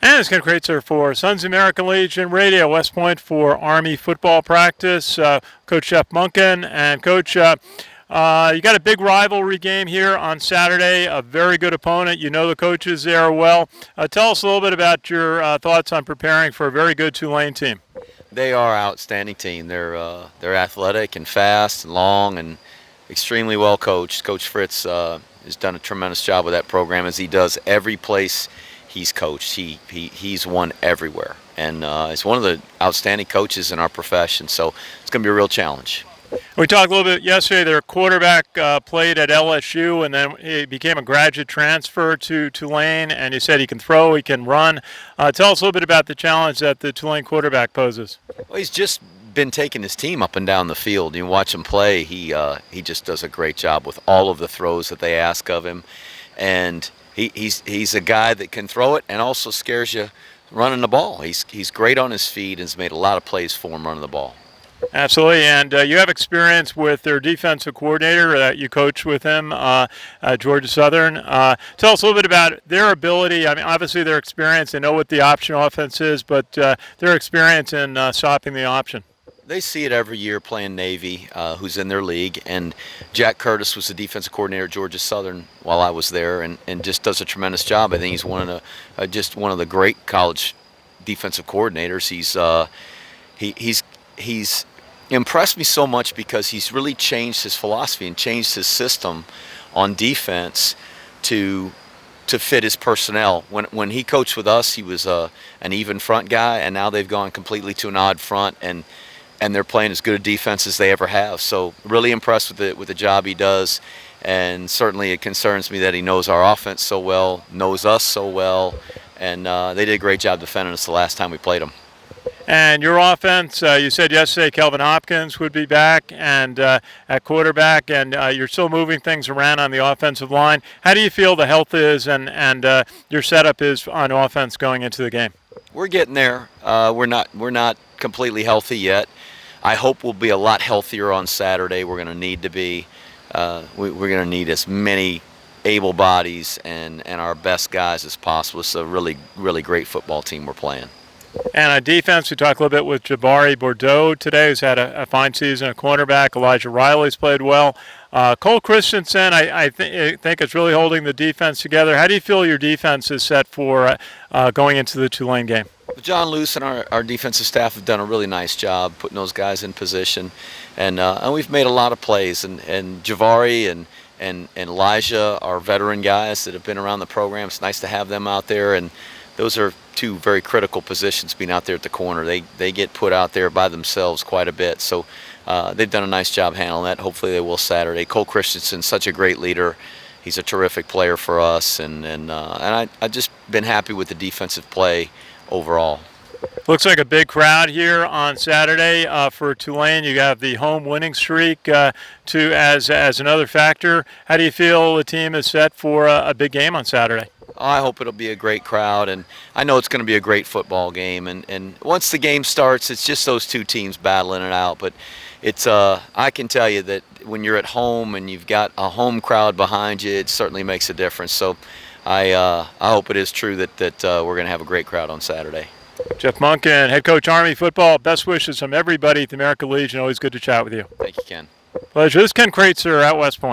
And it's Ken Kraetzer for Sons of American Legion Radio, West Point for Army football practice. Coach Jeff Monken. And Coach, you got a big rivalry game here on Saturday, a very good opponent. You know the coaches there well. Tell us a little bit about your thoughts on preparing for a very good Tulane team. They are an outstanding team. They're athletic and fast and long and extremely well coached. Coach Fritz has done a tremendous job with that program, as he does every place he's coached. He's won everywhere, and he's one of the outstanding coaches in our profession. So it's going to be a real challenge. We talked a little bit yesterday. Their quarterback played at LSU, and then he became a graduate transfer to Tulane. And you said he can throw, he can run. Tell us a little bit about the challenge that the Tulane quarterback poses. Well, he's just been taking his team up and down the field. You watch him play; he just does a great job with all of the throws that they ask of him, and he's a guy that can throw it and also scares you running the ball. He's great on his feet and has made a lot of plays for him running the ball. Absolutely, and you have experience with their defensive coordinator that you coach with him, Georgia Southern. Tell us a little bit about their ability. I mean, obviously their experience, they know what the option offense is, but their experience in stopping the option. They see it every year playing Navy, who's in their league, and Jack Curtis was the defensive coordinator at Georgia Southern while I was there, and just does a tremendous job. I think he's one of the great college defensive coordinators. He's impressed me so much because he's really changed his philosophy and changed his system on defense to fit his personnel. When he coached with us, he was an even front guy, and now they've gone completely to an odd front, and they're playing as good a defense as they ever have. So really impressed with the job he does, and certainly it concerns me that he knows our offense so well, knows us so well, and they did a great job defending us the last time we played them. And your offense, you said yesterday Kelvin Hopkins would be back and at quarterback, and you're still moving things around on the offensive line. How do you feel the health is and your setup is on offense going into the game? We're getting there. We're not completely healthy yet. I hope we'll be a lot healthier on Saturday. We're going to need to be. We're going to need as many able bodies and our best guys as possible. It's a really, really great football team we're playing. And on defense, we talked a little bit with Jabari Bordeaux today, who's had a fine season at cornerback. Elijah Riley's played well. Cole Christensen, I think is really holding the defense together. How do you feel your defense is set for going into the Tulane game? John Luce and our defensive staff have done a really nice job putting those guys in position, and we've made a lot of plays. And Jabari and Elijah are veteran guys that have been around the program. It's nice to have them out there, and those are two very critical positions being out there at the corner. They get put out there by themselves quite a bit, so they've done a nice job handling that. Hopefully they will Saturday. Cole Christensen's such a great leader. He's a terrific player for us, and I've just been happy with the defensive play overall. Looks like a big crowd here on Saturday for Tulane. You have the home winning streak as another factor. How do you feel the team is set for a big game on Saturday? I hope it'll be a great crowd, and I know it's going to be a great football game. And once the game starts, it's just those two teams battling it out. But it's I can tell you that when you're at home and you've got a home crowd behind you, it certainly makes a difference. So I hope it is true that we're going to have a great crowd on Saturday. Jeff Monken, head coach Army football. Best wishes from everybody at the American Legion. Always good to chat with you. Thank you, Ken. Pleasure. This is Ken Kraetzer at West Point.